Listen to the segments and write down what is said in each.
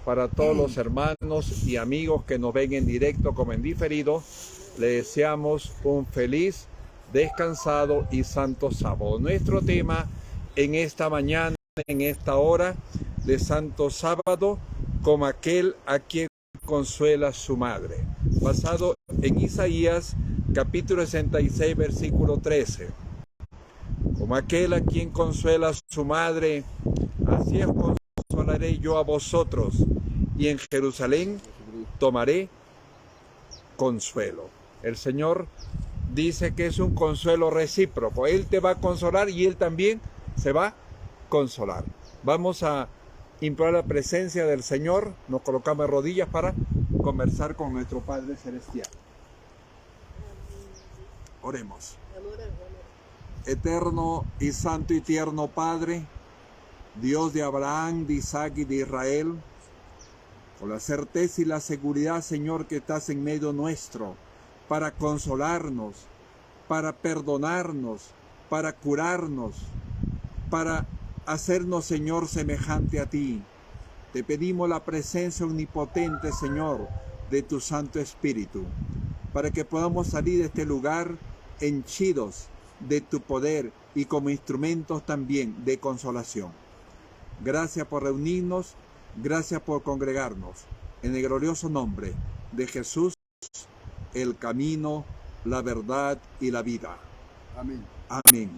Para todos los hermanos y amigos que nos ven en directo como en diferido, le deseamos un feliz, descansado y santo sábado. Nuestro tema en esta mañana, en esta hora de santo sábado, como aquel a quien consuela su madre. Basado en Isaías, capítulo 66, versículo 13. Como aquel a quien consuela su madre, así os consolaré yo a vosotros, y en Jerusalén tomaré consuelo. El Señor dice que es un consuelo recíproco. Él te va a consolar y Él también se va a consolar. Vamos a implorar la presencia del Señor. Nos colocamos de rodillas para conversar con nuestro Padre Celestial. Oremos. Eterno y santo y tierno Padre, Dios de Abraham, de Isaac y de Israel, con la certeza y la seguridad, Señor, que estás en medio nuestro para consolarnos, para perdonarnos, para curarnos, para hacernos, Señor, semejante a ti. Te pedimos la presencia omnipotente, Señor, de tu Santo Espíritu, para que podamos salir de este lugar henchidos de tu poder y como instrumentos también de consolación. Gracias por reunirnos, gracias por congregarnos. En el glorioso nombre de Jesús, el camino, la verdad y la vida. Amén. Amén.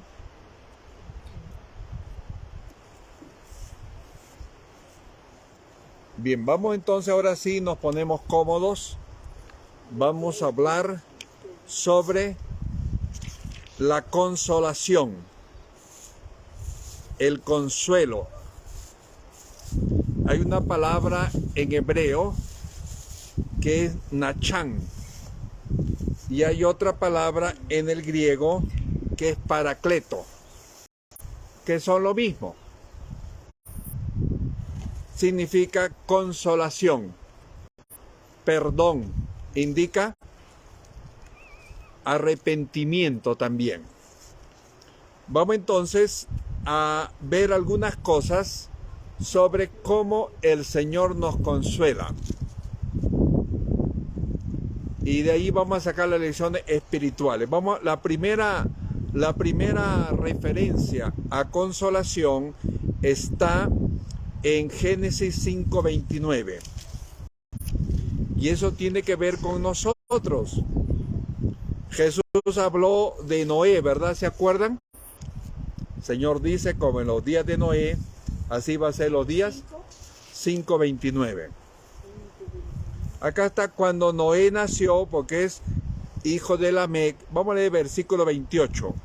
Bien, vamos entonces, ahora sí nos ponemos cómodos. Vamos a hablar sobre la consolación, el consuelo. Hay una palabra en hebreo que es nachán y hay otra palabra en el griego que es paracleto, que son lo mismo. Significa consolación, perdón, indica arrepentimiento también. Vamos entonces a ver algunas cosas sobre cómo el Señor nos consuela. Y de ahí vamos a sacar las lecciones espirituales. La primera referencia a consolación está en Génesis 5:29. Y eso tiene que ver con nosotros. Jesús habló de Noé, ¿verdad? ¿Se acuerdan? El Señor dice, como en los días de Noé, así va a ser los días 5:29. Acá está cuando Noé nació, porque es hijo de Lamec. Vamos a leer el versículo 28.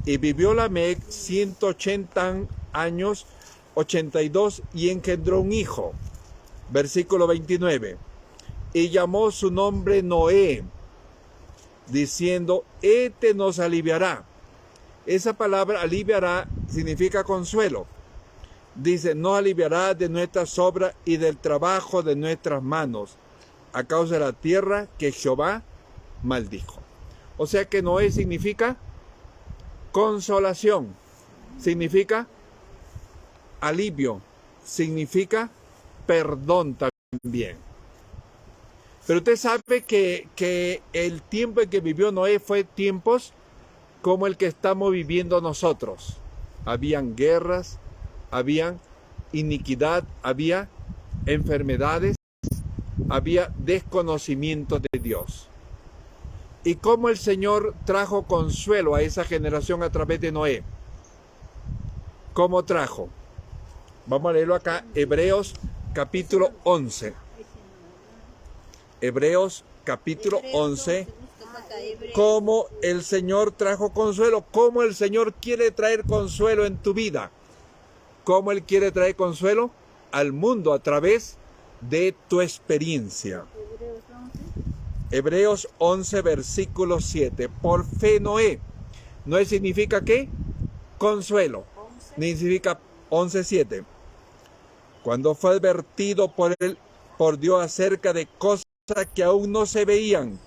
Y vivió Lamec 180 años, 82, y engendró un hijo. Versículo 29. Y llamó su nombre Noé, diciendo, este nos aliviará. Esa palabra aliviará significa consuelo. Dice, nos aliviará de nuestras obras y del trabajo de nuestras manos, a causa de la tierra que Jehová maldijo. O sea que Noé significa consolación, significa alivio, significa perdón también. Pero usted sabe que el tiempo en que vivió Noé fue tiempos como el que estamos viviendo nosotros. Habían guerras, había iniquidad, había enfermedades, había desconocimiento de Dios. Y cómo el Señor trajo consuelo a esa generación a través de Noé. ¿Cómo trajo? Vamos a leerlo acá, Hebreos capítulo 11. Hebreos capítulo 11. Cómo el Señor trajo consuelo, cómo el Señor quiere traer consuelo en tu vida. ¿Cómo Él quiere traer consuelo al mundo a través de tu experiencia? Hebreos 11, versículo 7. Por fe Noé. Noé significa ¿qué? Consuelo. Significa 11:7. Cuando fue advertido por Dios acerca de cosas que aún no se veían,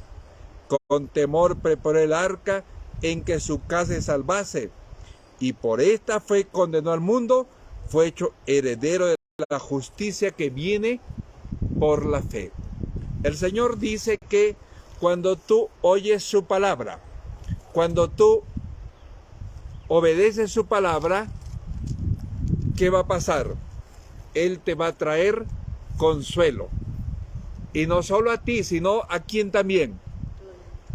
con temor preparó el arca en que su casa se salvase, y por esta fe condenó al mundo, fue hecho heredero de la justicia que viene por la fe. El Señor dice que cuando tú oyes su palabra, cuando tú obedeces su palabra, ¿qué va a pasar? Él te va a traer consuelo. Y no solo a ti, sino a quién también,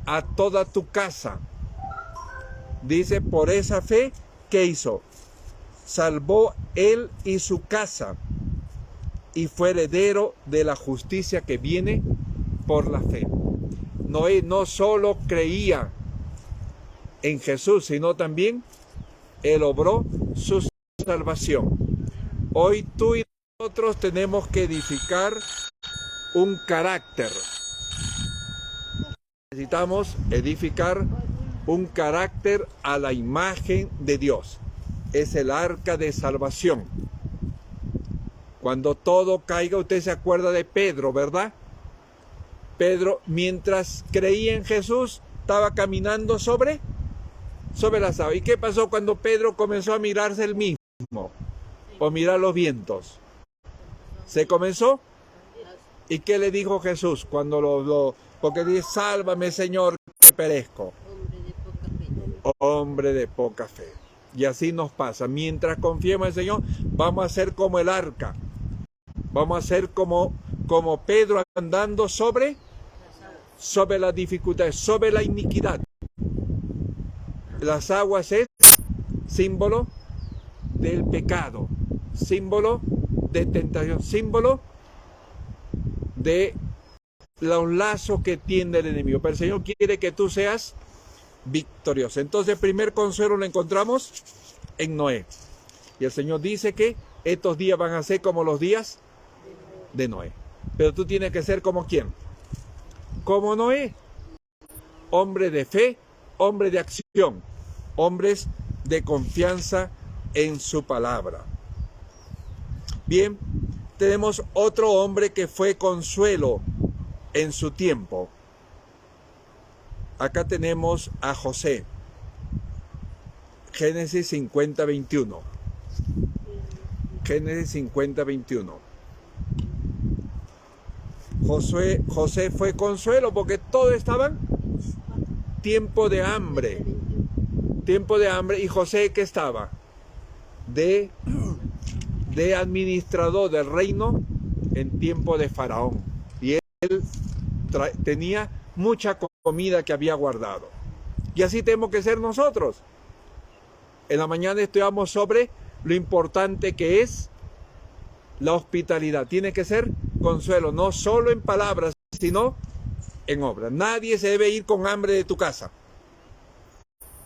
a toda tu casa. Dice, por esa fe, ¿qué hizo? Salvó él y su casa y fue heredero de la justicia que viene por la fe. Noé no solo creía en Jesús, sino también él obró su salvación. Hoy tú y nosotros tenemos que edificar un carácter. Necesitamos edificar un carácter a la imagen de Dios. Es el arca de salvación. Cuando todo caiga, usted se acuerda de Pedro, ¿verdad? Pedro, mientras creía en Jesús, estaba caminando sobre las aguas. ¿Y qué pasó cuando Pedro comenzó a mirarse él mismo? O mirar los vientos. ¿Se comenzó? ¿Y qué le dijo Jesús cuando porque dice, sálvame Señor, que perezco? Hombre de poca fe. Y así nos pasa. Mientras confiemos en el Señor, vamos a ser como el arca. Vamos a ser como Pedro andando sobre las dificultades, sobre la iniquidad. Las aguas es símbolo del pecado, símbolo de tentación, símbolo de los lazos que tiende el enemigo. Pero el Señor quiere que tú seas victorioso. Entonces el primer consuelo lo encontramos en Noé. Y el Señor dice que estos días van a ser como los días de Noé. Pero tú tienes que ser como ¿quién? Como Noé. Hombre de fe, hombre de acción, hombres de confianza en su palabra. Bien, tenemos otro hombre que fue consuelo en su tiempo. Acá tenemos a José. Génesis 50:21. Génesis 50:21. José fue consuelo porque todos estaban tiempo de hambre. Tiempo de hambre. ¿Y José qué estaba? De administrador del reino en tiempo de Faraón. Y él tenía mucha comida que había guardado. Y así tenemos que ser nosotros. En la mañana estudiamos sobre lo importante que es la hospitalidad. Tiene que ser consuelo, no solo en palabras, sino en obras. Nadie se debe ir con hambre de tu casa.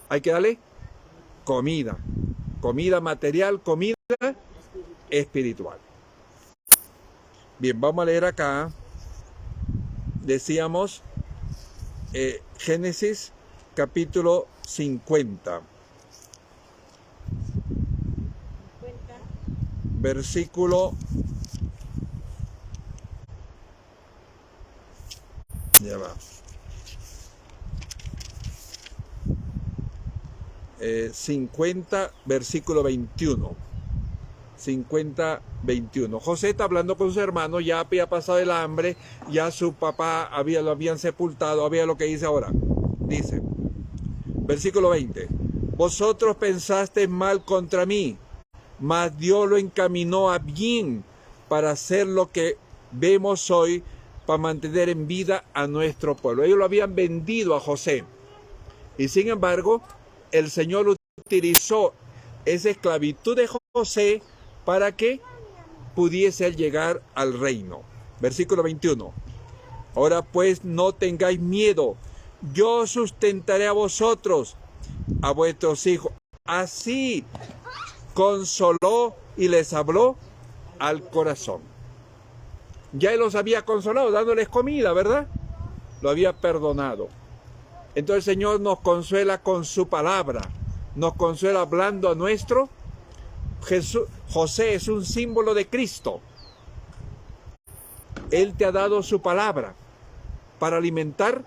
Hay que darle comida. Comida material, comida espiritual. Bien, vamos a leer acá. Decíamos Génesis capítulo 50. Versículo. Ya va. 50, versículo 21. 50, 21. José está hablando con su hermano, ya había pasado el hambre, ya su papá lo habían sepultado, había lo que dice ahora. Dice, versículo 20. Vosotros pensasteis mal contra mí, mas Dios lo encaminó a bien para hacer lo que vemos hoy, para mantener en vida a nuestro pueblo. Ellos lo habían vendido a José. Y sin embargo, el Señor utilizó esa esclavitud de José para que pudiese llegar al reino. Versículo 21. Ahora pues no tengáis miedo, yo sustentaré a vosotros, a vuestros hijos. Así consoló y les habló al corazón. Ya él los había consolado dándoles comida, ¿verdad? Lo había perdonado. Entonces el Señor nos consuela con su palabra, nos consuela hablando a nuestro José es un símbolo de Cristo. Él te ha dado su palabra para alimentar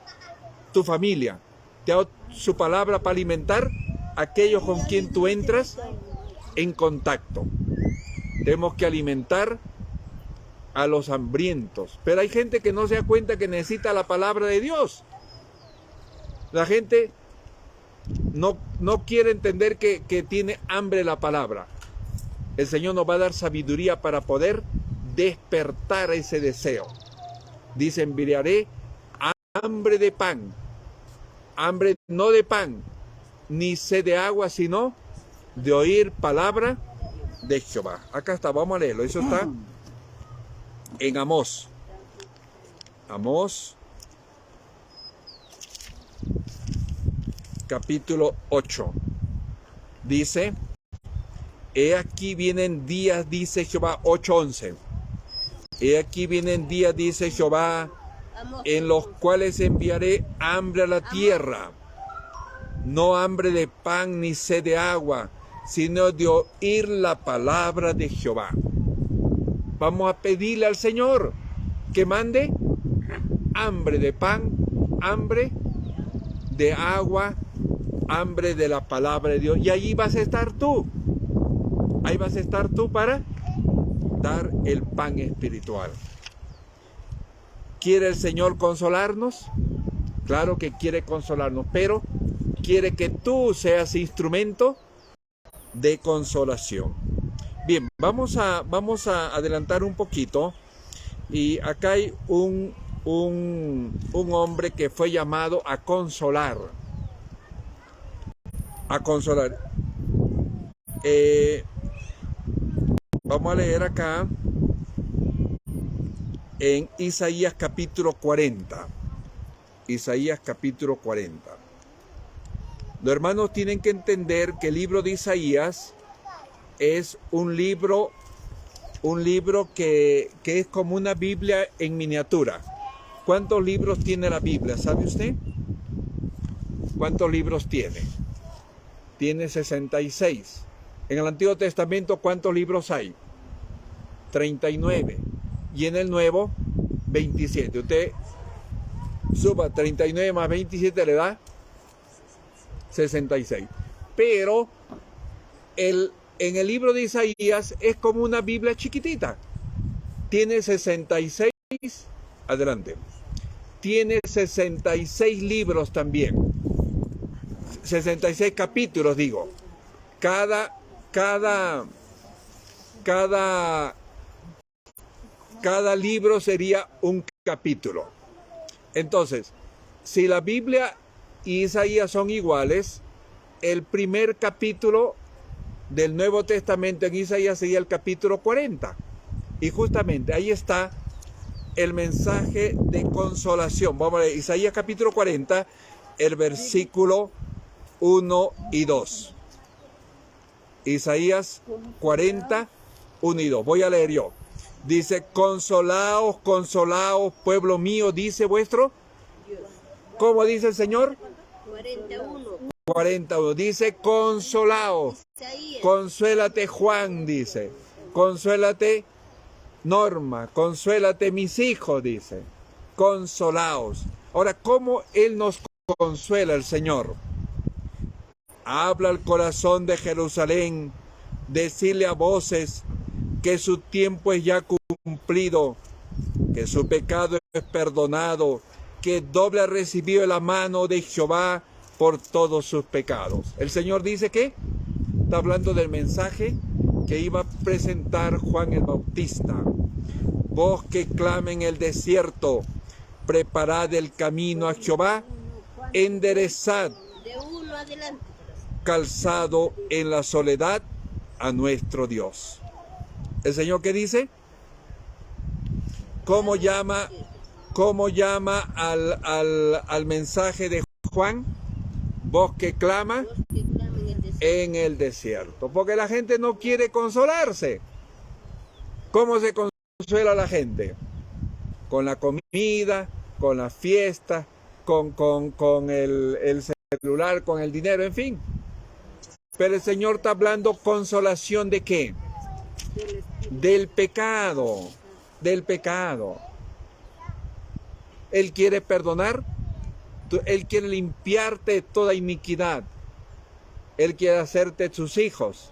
tu familia. Te ha dado su palabra para alimentar a aquellos con quien tú entras en contacto. Tenemos que alimentar a los hambrientos. Pero hay gente que no se da cuenta que necesita la palabra de Dios. La gente no quiere entender que tiene hambre la palabra. El Señor nos va a dar sabiduría para poder despertar ese deseo. Dice, enviaré hambre de pan. Hambre no de pan, ni sed de agua, sino de oír palabra de Jehová. Acá está, vamos a leerlo. Eso está en Amós. Amós, capítulo 8. Dice, he aquí vienen días, dice Jehová, 8:11. He aquí vienen días, dice Jehová, en los cuales enviaré hambre a la tierra, no hambre de pan ni sed de agua, sino de oír la palabra de Jehová. Vamos a pedirle al Señor que mande hambre de pan, hambre de agua, hambre de la palabra de Dios. Y allí vas a estar tú. Ahí vas a estar tú para dar el pan espiritual. ¿Quiere el Señor consolarnos? Claro que quiere consolarnos, pero quiere que tú seas instrumento de consolación. Bien, vamos a adelantar un poquito. Y acá hay un hombre que fue llamado a consolar. A consolar. Vamos a leer acá en Isaías capítulo 40. Isaías capítulo 40. Los hermanos tienen que entender que el libro de Isaías es un libro que es como una Biblia en miniatura. ¿Cuántos libros tiene la Biblia? ¿Sabe usted? ¿Cuántos libros tiene? Tiene 66. En el Antiguo Testamento, ¿cuántos libros hay? 39. Y en el Nuevo, 27. Usted suba 39 más 27 le da 66. Pero en el libro de Isaías es como una Biblia chiquitita. Tiene 66. Adelante. Tiene 66 libros también. 66 capítulos, digo. Cada libro sería un capítulo. Entonces, si la Biblia y Isaías son iguales, el primer capítulo del Nuevo Testamento en Isaías sería el capítulo 40. Y justamente ahí está el mensaje de consolación. Vamos a ver, Isaías capítulo 40, el versículo 1 y 2. Isaías 40, 1 y 2. Voy a leer yo. Dice, consolaos, consolaos, pueblo mío, dice vuestro. ¿Cómo dice el Señor? 41. Dice, consolaos. Consuélate Juan, dice. Consuélate Norma. Consuélate mis hijos, dice. Consolaos. Ahora, ¿cómo Él nos consuela, el Señor? Habla al corazón de Jerusalén. Decirle a voces que su tiempo es ya cumplido, que su pecado es perdonado, que doble ha recibido la mano de Jehová por todos sus pecados. El Señor dice que está hablando del mensaje que iba a presentar Juan el Bautista. Voz que clama en el desierto, preparad el camino a Jehová, enderezad calzado en la soledad a nuestro Dios. ¿El Señor qué dice? ¿Cómo llama al mensaje de Juan? Voz que clama en el desierto. Porque la gente no quiere consolarse. ¿Cómo se consuela la gente? Con la comida, con la fiesta, con el celular, con el dinero, en fin. Pero el Señor está hablando consolación ¿de qué? Del pecado, del pecado. Él quiere perdonar, Él quiere limpiarte toda iniquidad. Él quiere hacerte sus hijos.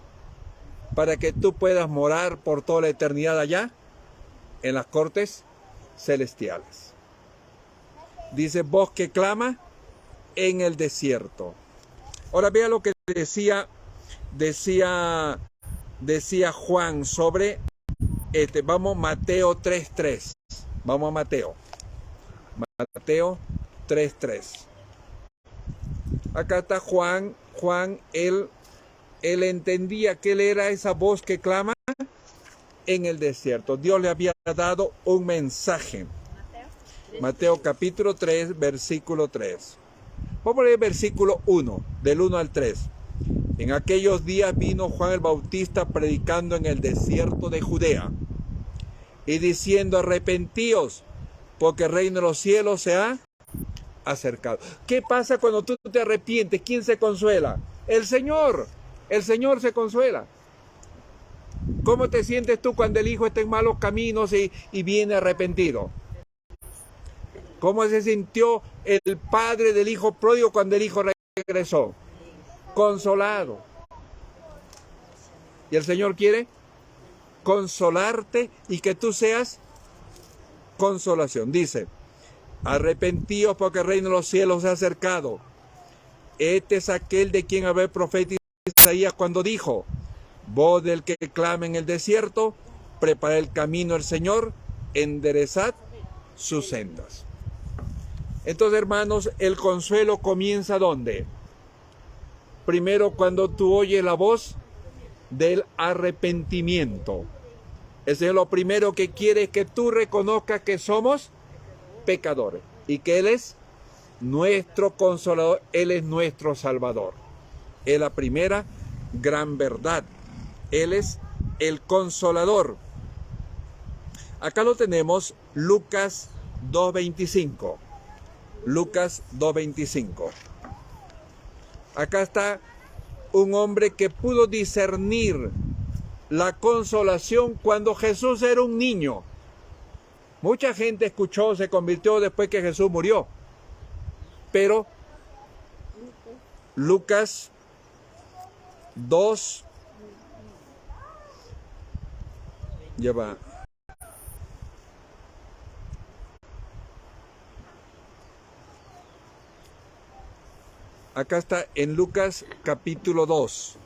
para que tú puedas morar por toda la eternidad allá en las cortes celestiales. Dice, voz que clama en el desierto. Ahora vea lo que decía Juan sobre vamos Mateo 3:3. Vamos a Mateo 3:3. Acá está Juan, él entendía que él era esa voz que clama en el desierto. Dios le había dado un mensaje. Mateo capítulo 3, versículo 3. Vamos a leer versículo 1, del 1 al 3. En aquellos días vino Juan el Bautista predicando en el desierto de Judea y diciendo, arrepentíos, porque el reino de los cielos se ha acercado. ¿Qué pasa cuando tú te arrepientes? ¿Quién se consuela? El Señor. El Señor se consuela. ¿Cómo te sientes tú cuando el hijo está en malos caminos y viene arrepentido? ¿Cómo se sintió el padre del hijo pródigo cuando el hijo regresó? Consolado. Y el Señor quiere consolarte y que tú seas consolación. Dice, arrepentíos porque el reino de los cielos se ha acercado. Este es aquel de quien habló el profeta Isaías cuando dijo, voz del que clama en el desierto, prepara el camino del Señor, enderezad sus sendas. Entonces, hermanos, el consuelo comienza ¿dónde? Primero, cuando tú oyes la voz del arrepentimiento. Ese es lo primero que quiere, que tú reconozcas que somos pecadores y que Él es nuestro consolador, Él es nuestro salvador. Es la primera gran verdad. Él es el consolador. Acá lo tenemos, Lucas 2:25. Lucas 2:25. Acá está un hombre que pudo discernir la consolación cuando Jesús era un niño. Mucha gente escuchó, se convirtió después que Jesús murió. Pero Lucas 2, ya va. Acá está en Lucas capítulo 2.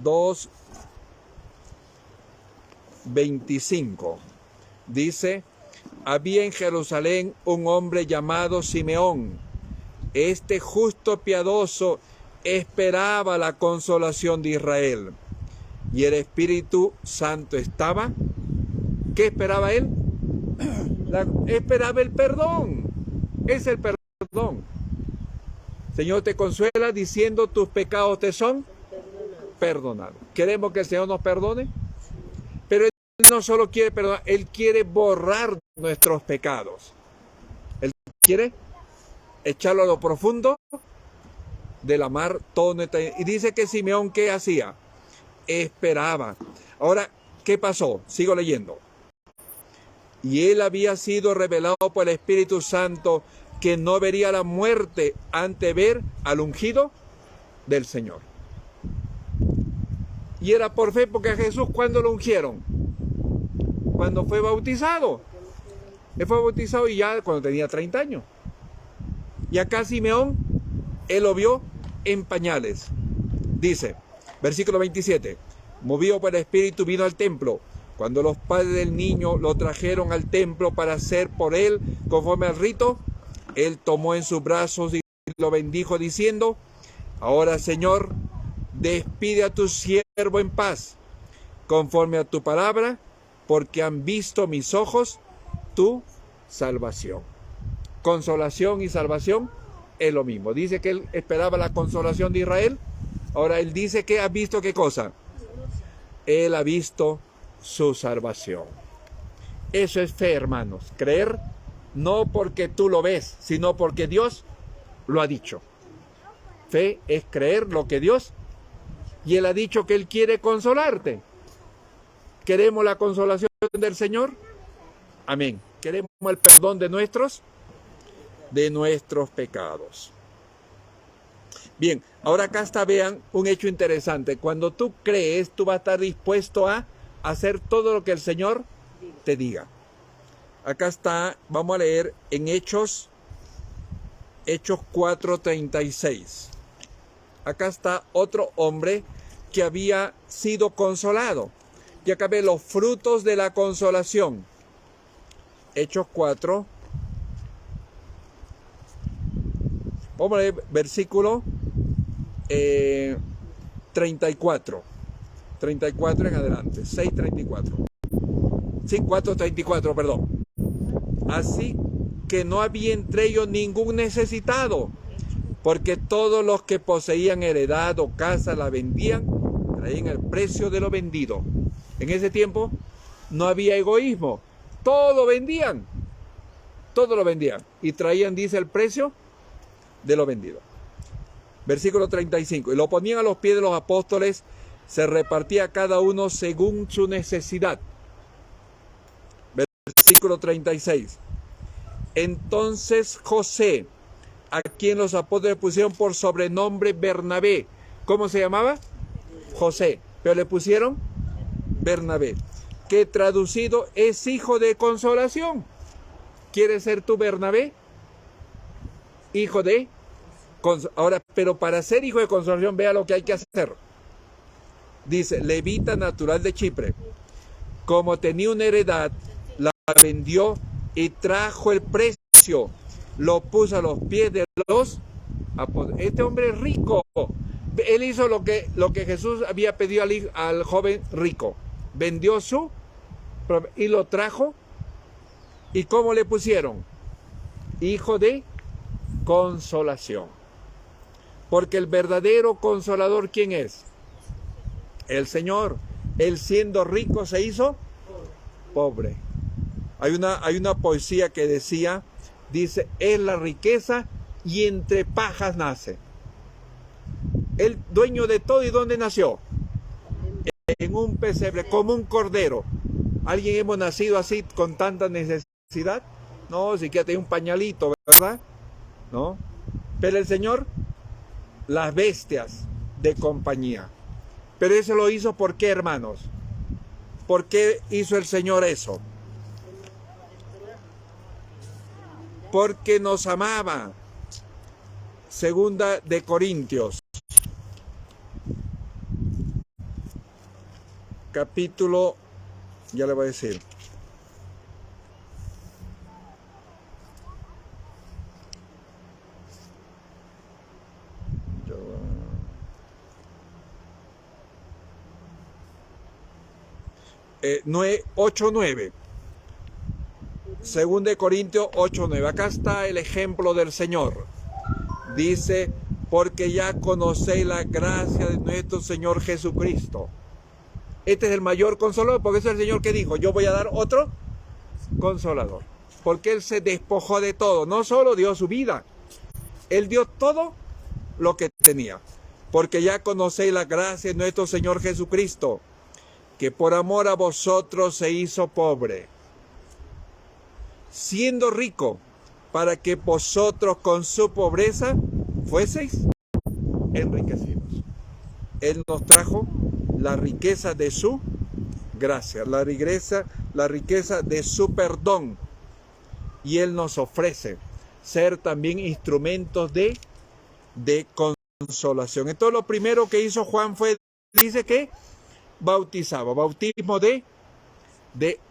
2:25. Dice, había en Jerusalén un hombre llamado Simeón. Este justo piadoso esperaba la consolación de Israel. Y el Espíritu Santo estaba. ¿Qué esperaba él? Esperaba el perdón. Es el perdón. Señor te consuela diciendo tus pecados te son perdonados. ¿Queremos que el Señor nos perdone? Pero Él no solo quiere perdonar, Él quiere borrar nuestros pecados. Él quiere echarlo a lo profundo de la mar todo. Y dice que Simeón, ¿qué hacía? Esperaba. Ahora, ¿qué pasó? Sigo leyendo. Y él había sido revelado por el Espíritu Santo que no vería la muerte ante ver al ungido del Señor. Y era por fe, porque a Jesús, ¿cuándo lo ungieron? Cuando fue bautizado. Él fue bautizado y ya cuando tenía 30 años. Y acá Simeón, él lo vio en pañales. Dice, versículo 27, movido por el Espíritu vino al templo. Cuando los padres del niño lo trajeron al templo para hacer por él conforme al rito, él tomó en sus brazos y lo bendijo diciendo, ahora Señor, despide a tu siervo en paz, conforme a tu palabra, porque han visto mis ojos tu salvación. Consolación y salvación es lo mismo. Dice que él esperaba la consolación de Israel. Ahora él dice que ha visto ¿qué cosa? Él ha visto su salvación. Eso es fe, hermanos. Creer no porque tú lo ves, sino porque Dios lo ha dicho. Fe es creer lo que Dios, y Él ha dicho que Él quiere consolarte. ¿Queremos la consolación del Señor? Amén. ¿Queremos el perdón de nuestros pecados? Bien, ahora acá está, vean, un hecho interesante. Cuando tú crees, tú vas a estar dispuesto a hacer todo lo que el Señor te diga. Acá está, vamos a leer en Hechos 4:36. Acá está otro hombre que había sido consolado. Y acá ve los frutos de la consolación. Hechos 4. Vamos a leer versículo 34. 34 en adelante. 6:34. Sí, 4:34, perdón. Así que no había entre ellos ningún necesitado, porque todos los que poseían heredad o casa la vendían, traían el precio de lo vendido. En ese tiempo no había egoísmo, todo lo vendían y traían, dice, el precio de lo vendido. Versículo 35, y lo ponían a los pies de los apóstoles, se repartía cada uno según su necesidad. Versículo 36, entonces José, a quien los apóstoles pusieron por sobrenombre Bernabé. ¿Cómo se llamaba? José, pero le pusieron Bernabé, que traducido es hijo de consolación. ¿Quieres ser tú Bernabé? Hijo de consolación. Ahora, pero para ser hijo de consolación, vea lo que hay que hacer. Dice, levita natural de Chipre, como tenía una heredad, la vendió y trajo el precio, lo puso a los pies de los apóstoles. Este hombre es rico. Él hizo lo que Jesús había pedido al joven rico. Vendió y lo trajo. ¿Y cómo le pusieron? Hijo de consolación. Porque el verdadero consolador, ¿quién es? El Señor. Él siendo rico se hizo pobre. Hay una poesía que dice, es la riqueza y entre pajas nace. El dueño de todo, ¿y dónde nació? En un pesebre, como un cordero. ¿Alguien hemos nacido así con tanta necesidad? No, siquiera tiene un pañalito, ¿verdad? ¿No? Pero el Señor, las bestias de compañía. Pero eso lo hizo, ¿por qué, hermanos? ¿Por qué hizo el Señor eso? Porque nos amaba. Segunda de Corintios, capítulo, ya le voy a decir. Eh, 8:9. Segunda de Corintios 8:9. Acá está el ejemplo del Señor. Dice, porque ya conocéis la gracia de nuestro Señor Jesucristo. Este es el mayor consolador, porque es el Señor que dijo, yo voy a dar otro consolador. Porque Él se despojó de todo, no solo dio su vida, Él dio todo lo que tenía. Porque ya conocéis la gracia de nuestro Señor Jesucristo, que por amor a vosotros se hizo pobre, siendo rico, para que vosotros con su pobreza fueseis enriquecidos. Él nos trajo la riqueza de su gracia, la riqueza de su perdón. Y Él nos ofrece ser también instrumentos de consolación. Entonces lo primero que hizo Juan dice que bautizaba, bautismo de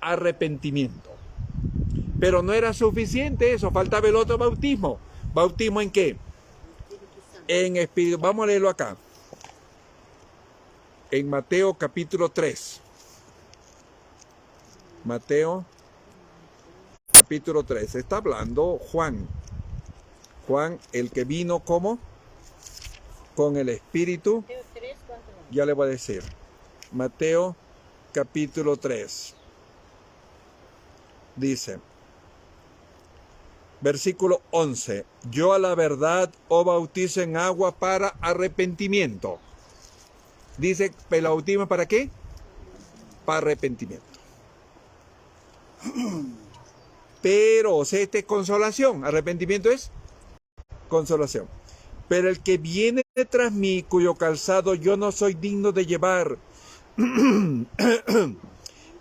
arrepentimiento. Pero no era suficiente eso, faltaba el otro bautismo. ¿Bautismo en qué? En espíritu. Vamos a leerlo acá. En Mateo capítulo 3. Mateo capítulo 3. Está hablando Juan. Juan, el que vino como con el Espíritu. Ya le voy a decir. Mateo capítulo 3. Dice, versículo 11, yo a la verdad os bautizo en agua para arrepentimiento. Dice, ¿el bautismo para qué? Para arrepentimiento. Pero, o sea, esta es consolación. Arrepentimiento es consolación. Pero el que viene tras mí, cuyo calzado yo no soy digno de llevar,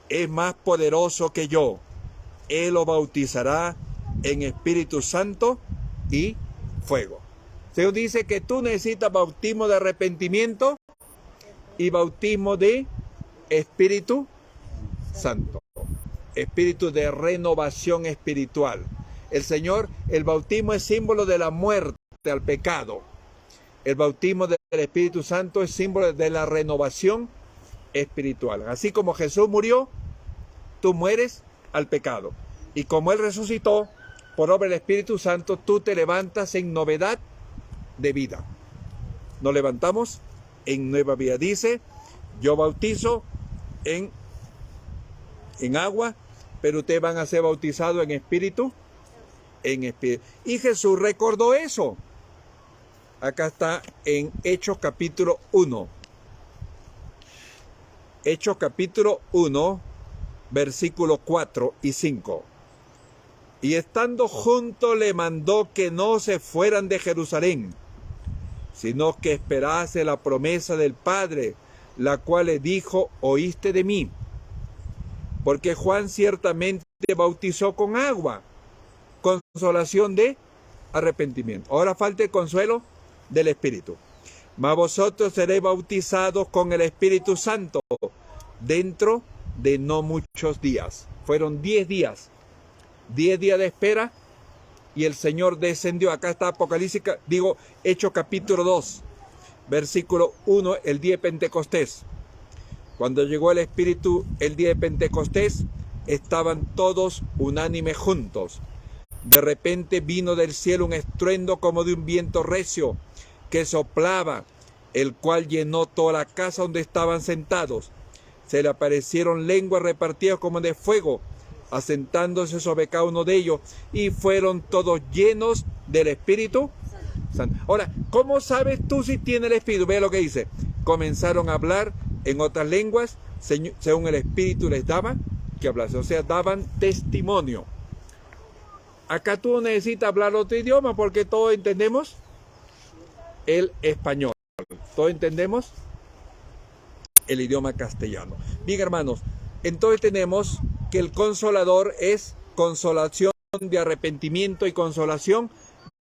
es más poderoso que yo. Él lo bautizará en Espíritu Santo y fuego. El Señor dice que tú necesitas bautismo de arrepentimiento y bautismo de Espíritu Santo. Espíritu de renovación espiritual. El bautismo es símbolo de la muerte al pecado. El bautismo del Espíritu Santo es símbolo de la renovación espiritual. Así como Jesús murió, tú mueres al pecado. Y como Él resucitó, por obra del Espíritu Santo, tú te levantas en novedad de vida. Nos levantamos en nueva vida. Dice, yo bautizo en agua, pero ustedes van a ser bautizados en espíritu. Y Jesús recordó eso. Acá está en Hechos capítulo 1. Hechos capítulo 1, versículos 4 y 5. Y estando juntos le mandó que no se fueran de Jerusalén, sino que esperase la promesa del Padre, la cual le dijo, oíste de mí. Porque Juan ciertamente bautizó con agua, consolación de arrepentimiento. Ahora falta el consuelo del Espíritu. Mas vosotros seréis bautizados con el Espíritu Santo dentro de no muchos días. Fueron 10 días. 10 días de espera y el Señor descendió. Acá está Apocalipsis, Hechos capítulo 2, versículo 1, el día de Pentecostés. Cuando llegó el Espíritu el día de Pentecostés, estaban todos unánimes juntos. De repente vino del cielo un estruendo como de un viento recio que soplaba, el cual llenó toda la casa donde estaban sentados. Se le aparecieron lenguas repartidas como de fuego, asentándose sobre cada uno de ellos, y fueron todos llenos del Espíritu Santo. Ahora, ¿cómo sabes tú si tiene el Espíritu? Ve lo que dice. Comenzaron a hablar en otras lenguas, según el Espíritu les daba que hablase. O sea, daban testimonio. Acá tú no necesitas hablar otro idioma porque todos entendemos el español. Todos entendemos el idioma castellano. Bien, hermanos, entonces tenemos que el Consolador es consolación de arrepentimiento y consolación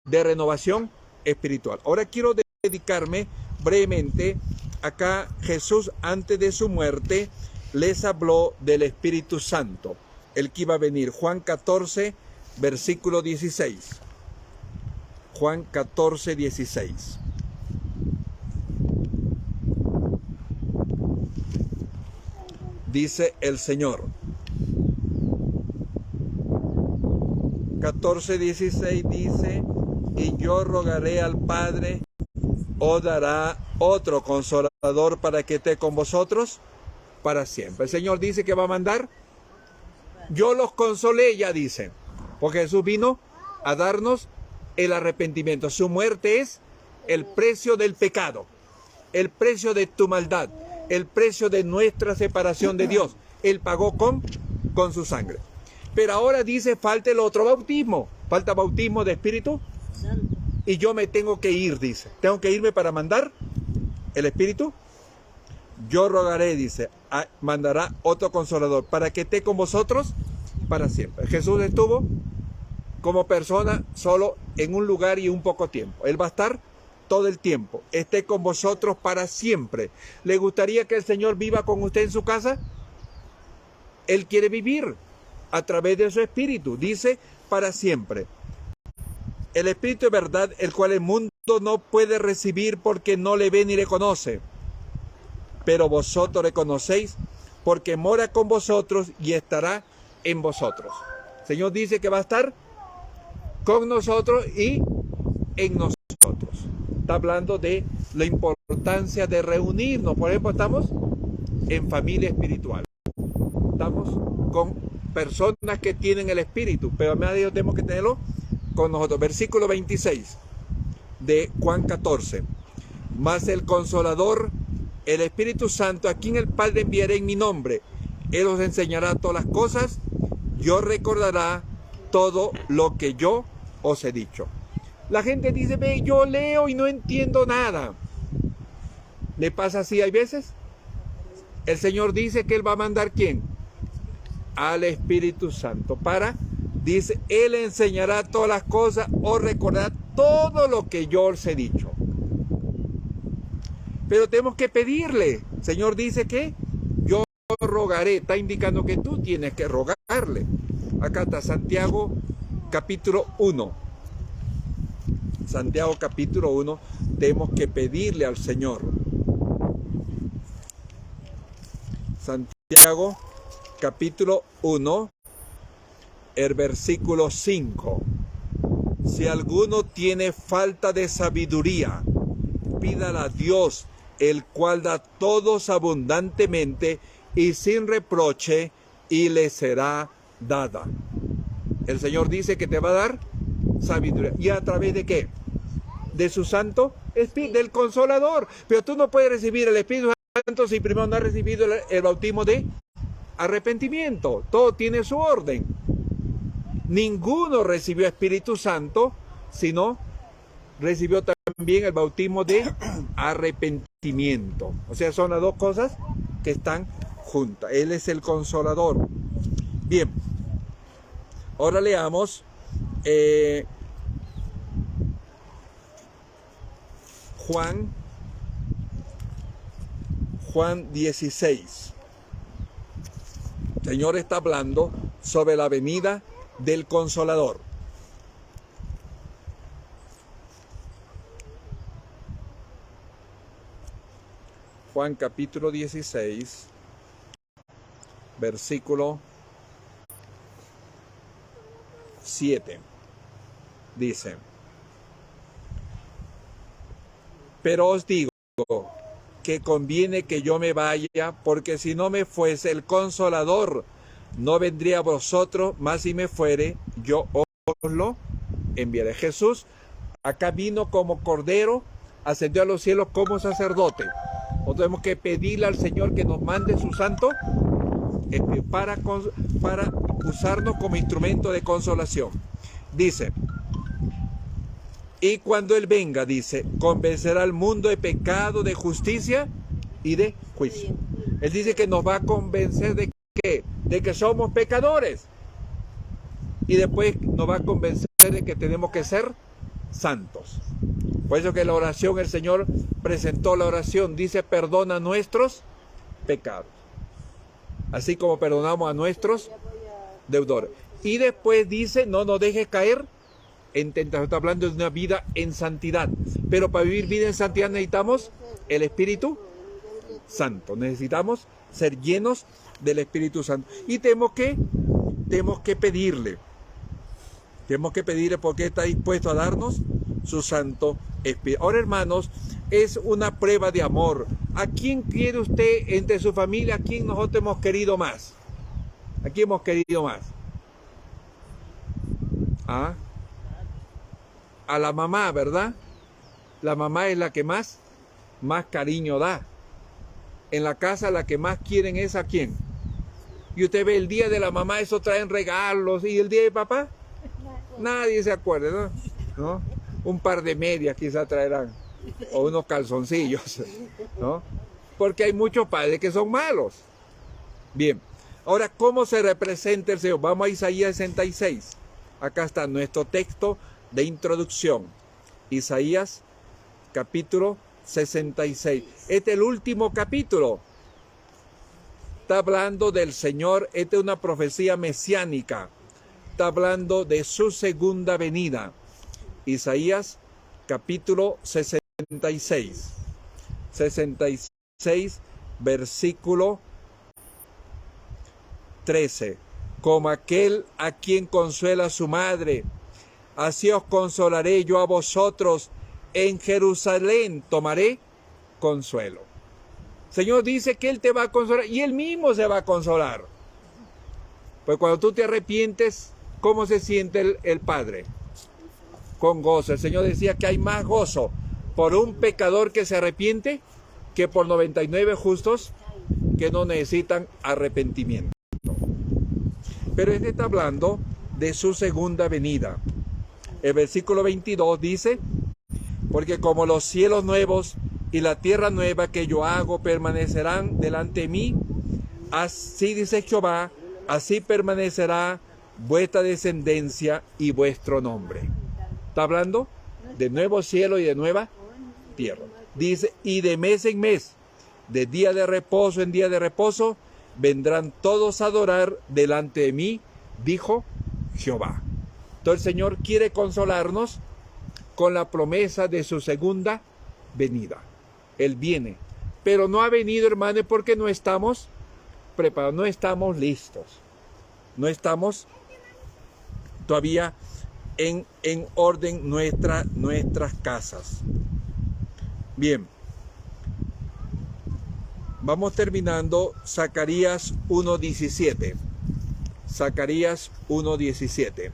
de renovación espiritual. Ahora quiero dedicarme brevemente. Acá Jesús, antes de su muerte, les habló del Espíritu Santo, el que iba a venir. Juan 14, versículo 16. Juan 14, 16. Dice el Señor. 14:16 dice, y yo rogaré al Padre, os dará otro consolador para que esté con vosotros para siempre. El Señor dice que va a mandar, yo los consolé, ya dice, porque Jesús vino a darnos el arrepentimiento. Su muerte es el precio del pecado, el precio de tu maldad, el precio de nuestra separación de Dios. Él pagó con su sangre. Pero ahora dice, falta el otro bautismo. Falta bautismo de Espíritu Santo. Y yo me tengo que ir, dice. Tengo que irme para mandar el Espíritu. Yo rogaré, dice, mandará otro consolador para que esté con vosotros para siempre. Jesús estuvo como persona solo en un lugar y un poco tiempo. Él va a estar todo el tiempo. Esté con vosotros para siempre. ¿Le gustaría que el Señor viva con usted en su casa? Él quiere vivir a través de su Espíritu. Dice, para siempre. El Espíritu de verdad, el cual el mundo no puede recibir porque no le ve ni le conoce. Pero vosotros le conocéis porque mora con vosotros y estará en vosotros. El Señor dice que va a estar con nosotros y en nosotros. Está hablando de la importancia de reunirnos. Por ejemplo, estamos en familia espiritual. Estamos con personas que tienen el Espíritu, pero además de Dios tenemos que tenerlo con nosotros. Versículo 26 de Juan 14. Mas el Consolador, el Espíritu Santo, a quien el Padre enviaré en mi nombre, Él os enseñará todas las cosas, yo recordará todo lo que yo os he dicho. La gente dice, ve, yo leo y no entiendo nada. ¿Le pasa así hay veces? El Señor dice que Él va a mandar ¿quién? Al Espíritu Santo dice, Él enseñará todas las cosas o recordará todo lo que yo os he dicho. Pero tenemos que pedirle. El Señor dice que yo rogaré. Está indicando que tú tienes que rogarle. Acá está Santiago capítulo 1. Santiago capítulo 1. Tenemos que pedirle al Señor. Santiago capítulo 1, el versículo 5. Si alguno tiene falta de sabiduría, pídala a Dios, el cual da a todos abundantemente y sin reproche, y le será dada. El Señor dice que te va a dar sabiduría. ¿Y a través de qué? De su Santo Espíritu, del Consolador. Pero tú no puedes recibir el Espíritu Santo si primero no has recibido el bautismo de arrepentimiento. Todo tiene su orden. Ninguno recibió Espíritu Santo, sino recibió también el bautismo de arrepentimiento. O sea, son las dos cosas que están juntas. Él es el Consolador. Bien, ahora leamos Juan 16. El Señor está hablando sobre la venida del Consolador. Juan capítulo 16, versículo 7. Dice, pero os digo que conviene que yo me vaya, porque si no me fuese el Consolador, no vendría a vosotros, mas si me fuere, yo os lo enviaré. Jesús acá vino como Cordero, ascendió a los cielos como sacerdote. Nosotros tenemos que pedirle al Señor que nos mande su Santo para usarnos como instrumento de consolación. Dice, y cuando Él venga, dice, convencerá al mundo de pecado, de justicia y de juicio. Él dice que nos va a convencer de ¿qué? De que somos pecadores. Y después nos va a convencer de que tenemos que ser santos. Por eso que la oración, el Señor presentó la oración, dice, perdona nuestros pecados, así como perdonamos a nuestros deudores. Y después dice, no nos dejes caer en tentación. Está hablando de una vida en santidad. Pero para vivir vida en santidad necesitamos el Espíritu Santo. Necesitamos ser llenos del Espíritu Santo. Y tenemos que pedirle. Tenemos que pedirle porque está dispuesto a darnos su Santo Espíritu. Ahora, hermanos, es una prueba de amor. ¿A quién quiere usted entre su familia? ¿A quién nosotros hemos querido más? ¿A quién hemos querido más? ¿Ah? A la mamá, ¿verdad? La mamá es la que más cariño da. En la casa la que más quieren es ¿a quién? Y usted ve el día de la mamá, eso traen regalos. ¿Y el día de papá? Nadie se acuerda, ¿no? Un par de medias quizá traerán, o unos calzoncillos, ¿no? Porque hay muchos padres que son malos. Bien, ahora, ¿cómo se representa el Señor? Vamos a Isaías 66. Acá está nuestro texto de introducción. Isaías capítulo 66. Este es el último capítulo. Está hablando del Señor. Esta es una profecía mesiánica. Está hablando de su segunda venida. Isaías capítulo 66. 66, versículo 13. Como aquel a quien consuela su madre, así os consolaré yo a vosotros. En Jerusalén tomaré consuelo. El Señor dice que Él te va a consolar y Él mismo se va a consolar. Pues cuando tú te arrepientes, ¿cómo se siente el Padre? Con gozo. El Señor decía que hay más gozo por un pecador que se arrepiente que por 99 justos que no necesitan arrepentimiento. Pero este está hablando de su segunda venida. El versículo 22 dice, porque como los cielos nuevos y la tierra nueva que yo hago permanecerán delante de mí, así dice Jehová, así permanecerá vuestra descendencia y vuestro nombre. Está hablando de nuevo cielo y de nueva tierra. Dice, y de mes en mes, de día de reposo en día de reposo, vendrán todos a adorar delante de mí, dijo Jehová. Entonces el Señor quiere consolarnos con la promesa de su segunda venida. Él viene, pero no ha venido, hermanos, porque no estamos preparados, no estamos listos, no estamos todavía en orden nuestras casas. Bien, vamos terminando. Zacarías 1:17. Zacarías 1:17.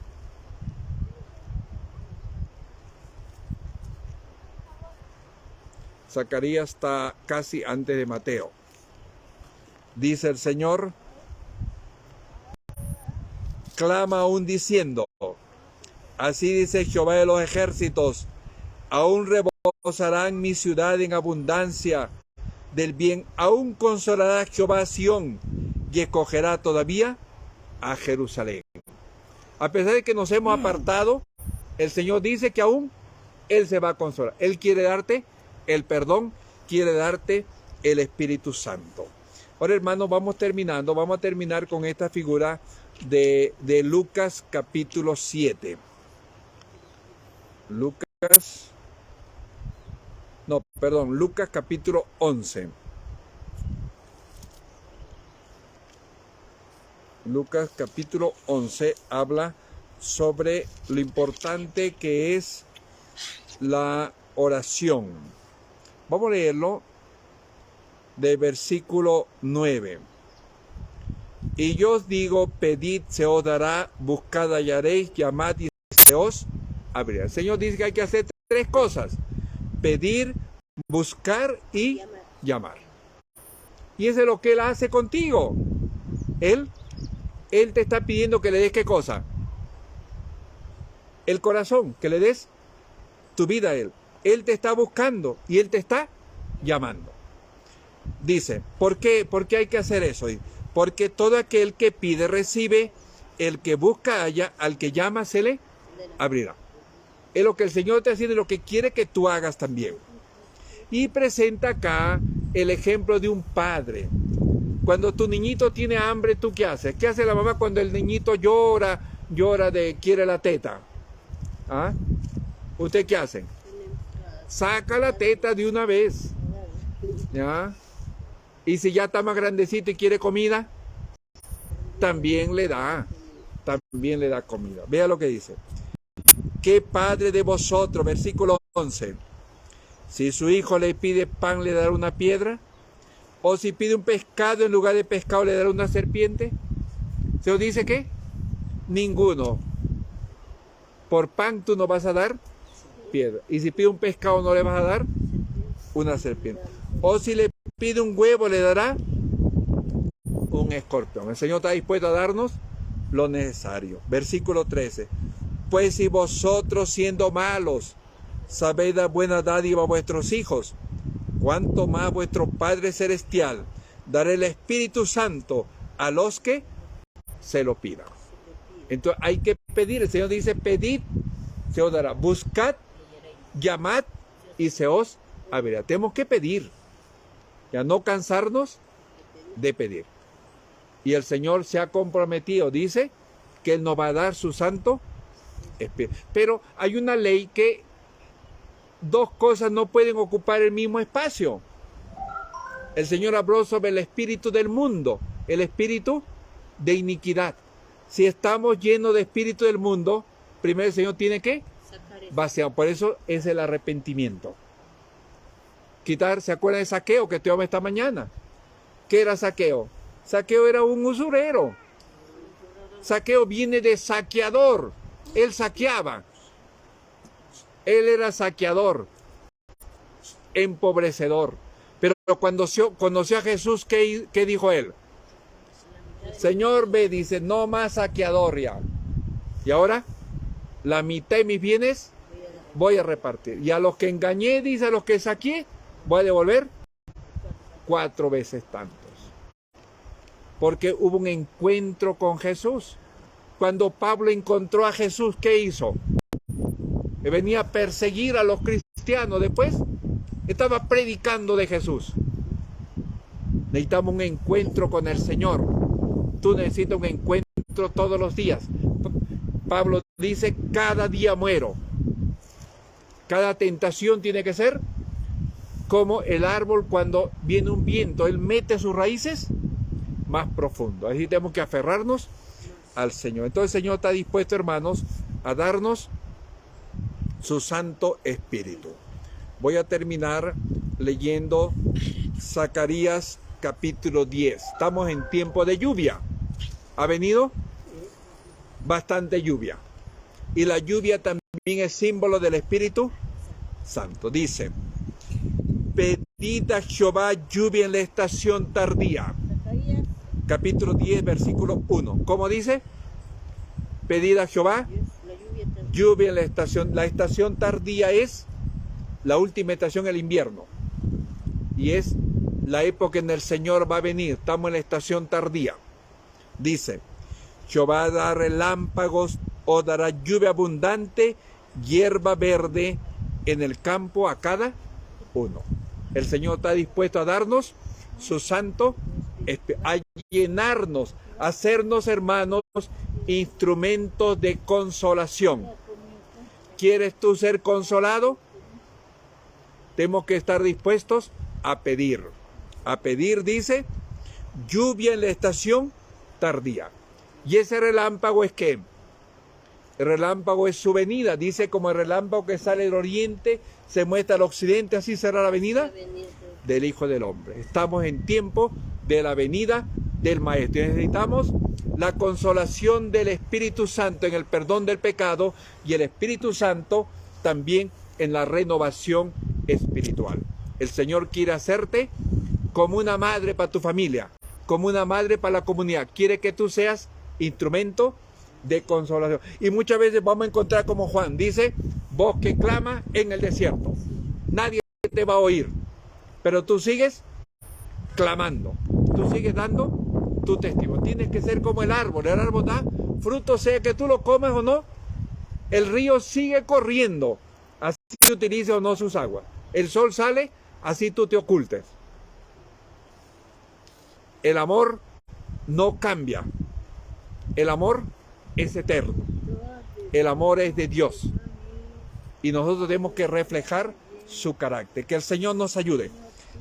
Zacarías está casi antes de Mateo. Dice el Señor, clama aún diciendo, así dice Jehová de los ejércitos, aún rebosarán mi ciudad en abundancia del bien, aún consolará Jehová a Sión y escogerá todavía a Jerusalén. A pesar de que nos hemos apartado, el Señor dice que aún Él se va a consolar. Él quiere darte el perdón, quiere darte el Espíritu Santo. Ahora, hermanos, vamos a terminar con esta figura de Lucas capítulo 7. Lucas capítulo 11. Lucas capítulo 11 habla sobre lo importante que es la oración. Vamos a leerlo de versículo 9. Y yo os digo, pedid, se os dará, buscad, hallaréis, llamad y se os abrirá. El Señor dice que hay que hacer tres cosas: pedir, buscar y llamar. Y eso es lo que Él hace contigo. Él te está pidiendo que le des ¿qué cosa? El corazón, que le des tu vida a Él. Él te está buscando y Él te está llamando. Dice, ¿por qué hay que hacer eso? Porque todo aquel que pide recibe, el que busca halla, al que llama se le abrirá. Es lo que el Señor te hace y lo que quiere que tú hagas también. Y presenta acá el ejemplo de un padre. Cuando tu niñito tiene hambre, ¿tú qué haces? ¿Qué hace la mamá cuando el niñito llora quiere la teta? ¿Ah? ¿Usted qué hace? Saca la teta de una vez. ¿Ya? Y si ya está más grandecito y quiere comida, también le da comida. Vea lo que dice. ¿Qué padre de vosotros, versículo 11, si su hijo le pide pan, le dará una piedra? ¿O si pide un pescado, en lugar de pescado le dará una serpiente? ¿Se os dice qué? Ninguno. Por pan tú no vas a dar piedra. Y si pide un pescado, no le vas a dar una serpiente. O si le pide un huevo, le dará un escorpión. El Señor está dispuesto a darnos lo necesario. Versículo 13. Pues si vosotros, siendo malos, sabéis dar buena dádiva a vuestros hijos, cuánto más vuestro Padre Celestial dará el Espíritu Santo a los que se lo pidan. Entonces hay que pedir. El Señor dice, pedid, se os dará. Buscad, llamad y se os abrirá. Tenemos que pedir. Ya no cansarnos de pedir. Y el Señor se ha comprometido, dice, que Él nos va a dar su Santo Espíritu. Pero hay una ley que dos cosas no pueden ocupar el mismo espacio. El Señor habló sobre el espíritu del mundo, el espíritu de iniquidad. Si estamos llenos de espíritu del mundo, primero el Señor tiene que vaciar. Por eso es el arrepentimiento. Quitar, ¿se acuerdan de Zaqueo que te hablé esta mañana? ¿Qué era Zaqueo? Zaqueo era un usurero. Zaqueo viene de saqueador. Él saqueaba. Él era saqueador, empobrecedor. Pero cuando conoció a Jesús, ¿qué dijo él? Señor, ve, dice, no más saqueador ya. Y ahora la mitad de mis bienes voy a repartir. Y a los que engañé, dice, a los que saqué, voy a devolver 4 veces tantos. Porque hubo un encuentro con Jesús. Cuando Pablo encontró a Jesús, ¿qué hizo? Venía a perseguir a los cristianos. Después estaba predicando de Jesús. Necesitamos un encuentro con el Señor. Tú necesitas un encuentro todos los días. Pablo dice, cada día muero. Cada tentación tiene que ser como el árbol cuando viene un viento. Él mete sus raíces más profundo. Así tenemos que aferrarnos al Señor. Entonces el Señor está dispuesto, hermanos, a darnos su Santo Espíritu. Voy a terminar leyendo Zacarías capítulo 10. Estamos en tiempo de lluvia. ¿Ha venido? Bastante lluvia. Y la lluvia también es símbolo del Espíritu Santo. Dice, pedid a Jehová lluvia en la estación tardía. Capítulo 10, versículo 1. ¿Cómo dice? Pedid a Jehová lluvia en la estación. La estación tardía es la última estación, el invierno. Y es la época en el Señor va a venir. Estamos en la estación tardía. Dice, Jehová dará relámpagos o dará lluvia abundante, hierba verde en el campo a cada uno. El Señor está dispuesto a darnos su santo, a llenarnos, a hacernos, hermanos, instrumentos de consolación. ¿Quieres tú ser consolado? Tenemos que estar dispuestos a pedir. A pedir, dice, lluvia en la estación tardía. Y ese relámpago es ¿qué? El relámpago es su venida. Dice, como el relámpago que sale del oriente se muestra al occidente, así será la venida del Hijo del Hombre. Estamos en tiempo de la venida del Maestro. Y necesitamos la consolación del Espíritu Santo en el perdón del pecado y el Espíritu Santo también en la renovación espiritual. El Señor quiere hacerte como una madre para tu familia, como una madre para la comunidad. Quiere que tú seas instrumento de consolación. Y muchas veces vamos a encontrar como Juan dice, voz que clama en el desierto. Nadie te va a oír, pero tú sigues clamando, tú sigues dando tu testimonio. Tienes que ser como el árbol da fruto, sea que tú lo comes o no, el río sigue corriendo, así utilice o no sus aguas. El sol sale, así tú te ocultes. El amor no cambia. El amor es eterno. El amor es de Dios. Y nosotros tenemos que reflejar su carácter. Que el Señor nos ayude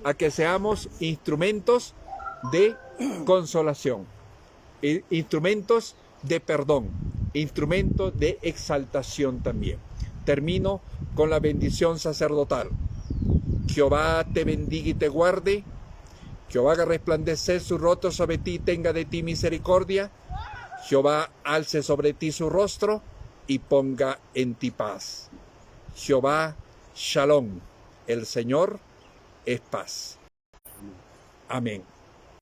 a que seamos instrumentos de consolación, instrumentos de perdón, instrumentos de exaltación también. Termino con la bendición sacerdotal. Jehová te bendiga y te guarde. Jehová haga resplandecer su rostro sobre ti y tenga de ti misericordia. Jehová alce sobre ti su rostro y ponga en ti paz. Jehová Shalom, el Señor es paz. Amén.